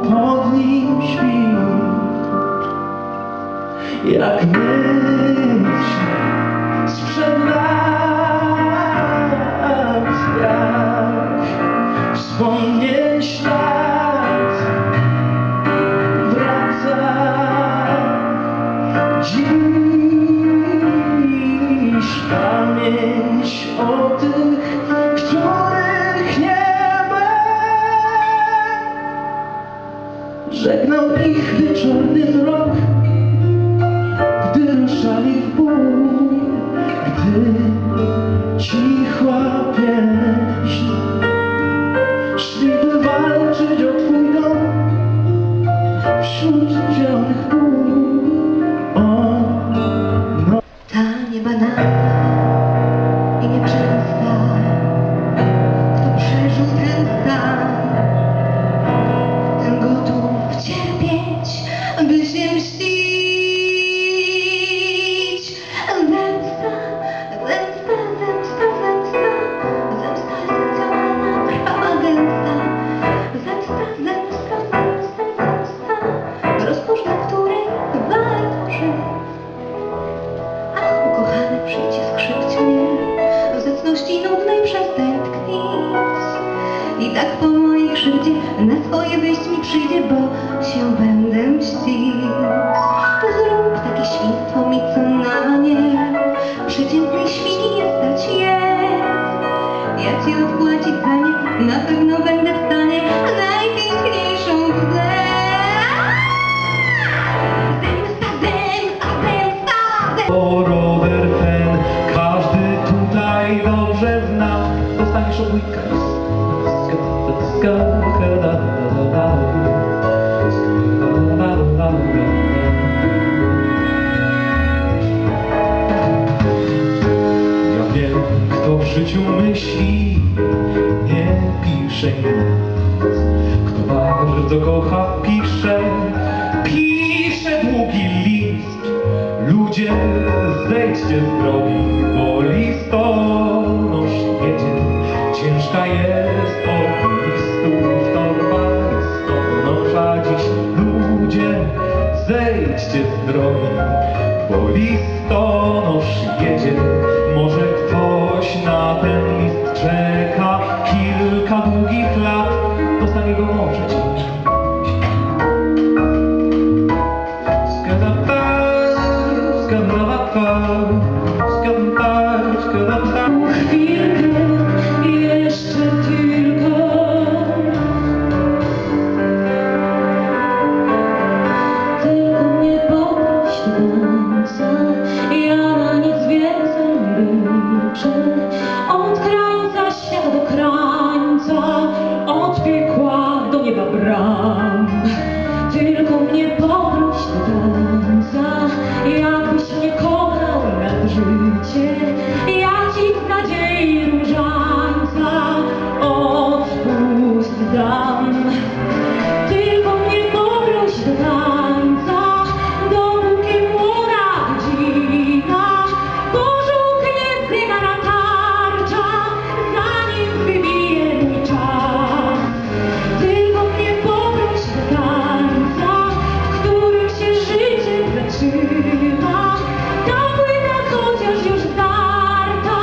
pod nim śpi. Jak myśl sprzed lat, jak wspomnień ślad wraca dziś pamięć o tych, których nie ma. Żegnał ich wieczorny wzrok, gdy ruszali w bój, gdy cichła pieśń. Szli by walczyć o twój dom wśród zielonych pól. Ta niebanalna i nieprzejęta, kto przeżył ten stan, ten gotów cierpieć, by się mścić. Zemsta, zemsta, zemsta, zemsta, zemsta esencjonalna, krwawa, gęsta. Zemsta, zemsta, zemsta, zemsta, rozkosz, na której warto żyć. Ach, ukochany, przyjdź, skrzywdź mnie, w zacności nudnej przestań tkwić. I tak po mojej krzywdzie na swoje wyjść mi przyjdzie, bo się będę mścić. Zrób takie świństwo mi, co na nie przeciętnej świni nie stać jest. Ja ci odpłacić za nie na pewno będę w stanie najpiękniejszą łzę. Zemsta, zemsta, zemsta, zemsta. O rower ten każdy tutaj dobrze zna. Dostaniesz obójka. Ja wiem, kto w życiu myśli, nie pisze nic. Kto bardzo kocha, pisze długi list. Ludzie, zejdźcie z drogi, bo listonosz jedzie. Ciężka jest od listów torba listonosza dziś. Ludzie, zejdźcie z drogi, bo listonosz jedzie. Może ktoś na ten list czeka kilka długich lat, dostanie go może dziś. Chwilkę jeszcze tylko. Tylko mnie poproś do końca, ja na nic więcej nie liczę. Od krańca świata do krańca, od piekła do nieba bram. Tylko mnie poproś do końca, jakbyś mnie kochał nad życie. Ja ci z nadziei różańca odpust dam. Tylko mnie poproś do tańca, dopóki młoda godzina pożółknie zygana tarcza, zanim wybije mój czas. Tylko mnie poproś do tańca, w którym się życie zaczyna. Ta płyta chociaż już zdarta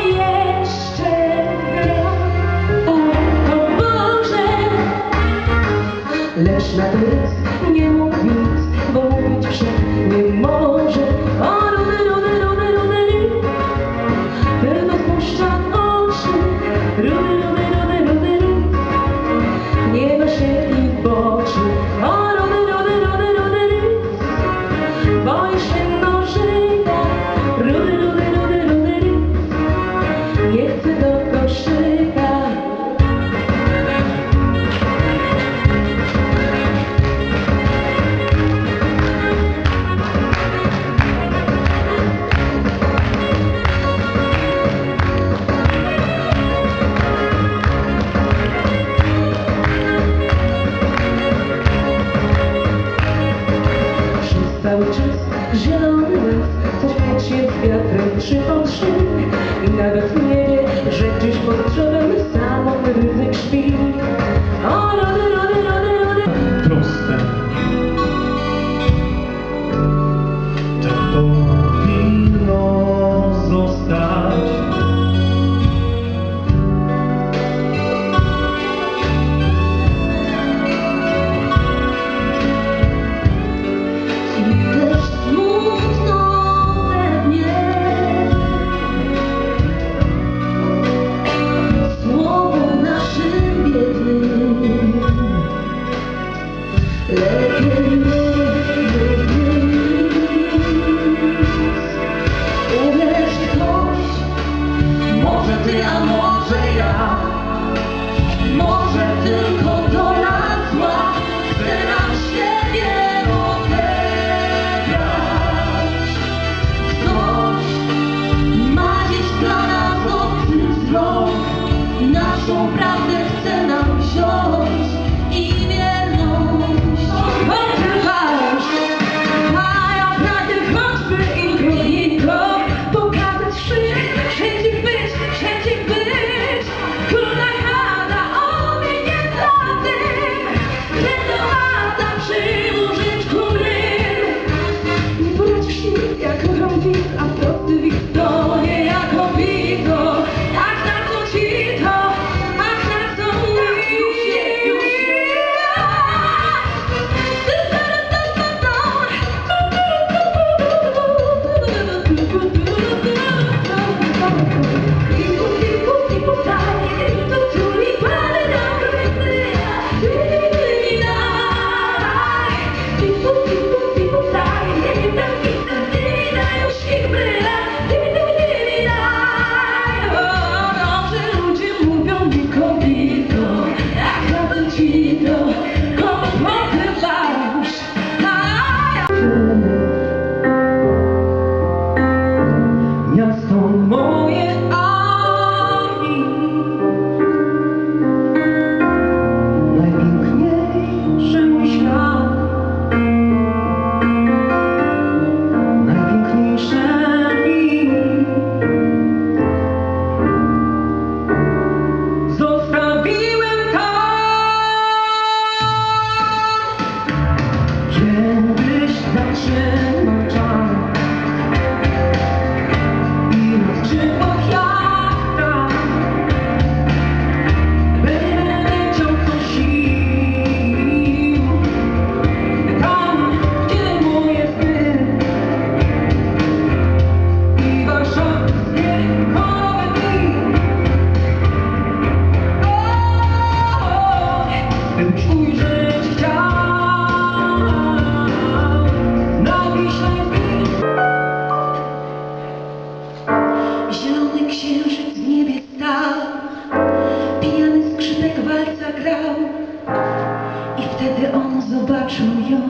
jeszcze gra. O Boże! Lecz na to nie mógł nic, bo mówić wszak nie może. O rudy, rudy, rudy, rudy, tylko spuszczam oczy. Rudy, rudy, rudy, rudy, nieba się i boczy. O rudy, rudy, rudy, rudy, boisz się nożyka. Rudy, rudy, rudy, rudy, nie chcę do koszyka. Cały czas zielony las, coś wiecznie z wiatrem przypatrzy i nawet nie wie, że gdzieś pod drzewem samotny ryzyk śpi. O, rody, rody, rody, rody. Uwierz ktoś, może ty, a może ja, może tylko dola zła chce nam siebie odebrać. Ktoś ma dziś dla nas obcy wzrok i naszą prawdę chce nam wziąć i wierność. Odkrywasz, a ja pragnę choćby inkognito pokazać szyję, wszędzie być, wszędzie być. Królna chata, oby nie dla tych, krętowata przyłożyć góry. Nie poradzisz mi, ja kocham widz, a prosty widz to nie ja kobito. Tak na co ci to, tak na co mi. Miasto moje Ani najpiękniejszy mój świat, najpiękniejsze dni. Zostawiłem tam, kiedyś zatrzymał czas i na skrzydłach jachta będę leciał co sił. Tam, gdzie moje sny i warszawskie kołety. Gdybyś ujrzeć chciał na Wiślańskim. zielony księżyc w niebie stał, pijany skrzypek walca grał. I wtedy on zobaczył ją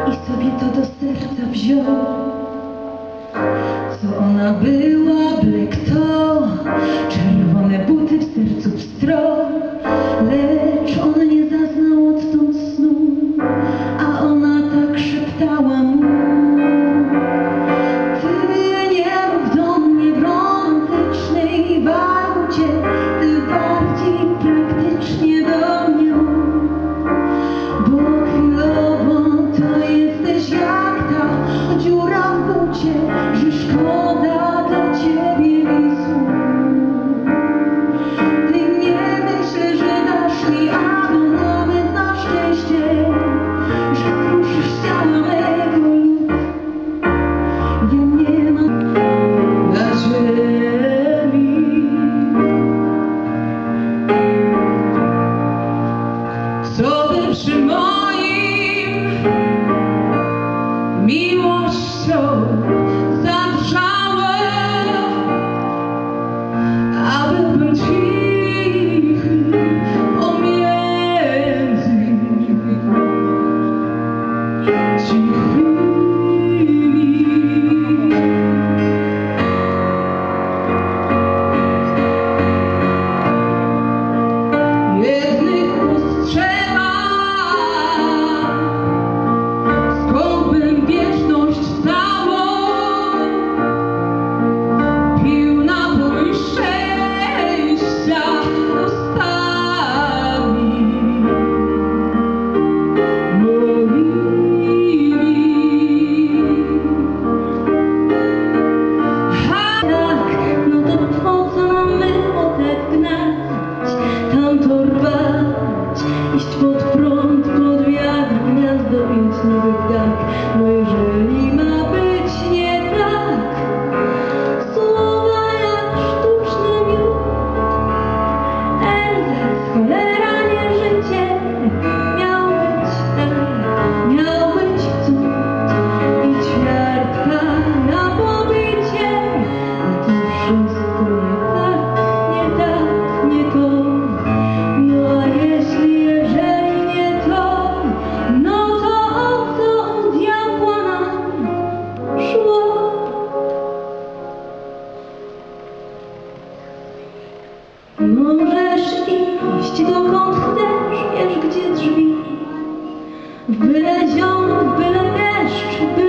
i sobie to do serca wziął. Co ona była, blek to, czerwone buty w sercu pstro. Lecz on nie zaznał odtąd snu, a ona tak szeptała mu: ty nie mów do mnie w romantycznej walucie, ty bardziej praktycznie do mnie mów. Bo chwilowo to jesteś jak ta dziura w bucie, że szkoda dla ciebie mi słów. Ty nie myślę, że dasz mi abonament na szczęście, że skruszysz ciała mego lub ja nie mam na ziemi. Co by przy moim miłością zadrżało, aby był cichy pomiędzy cichymi. Jednych postrzela, skądbym wieczność całą pił napój szczęścia ustami moimi. Byle ziom, byle deszcz,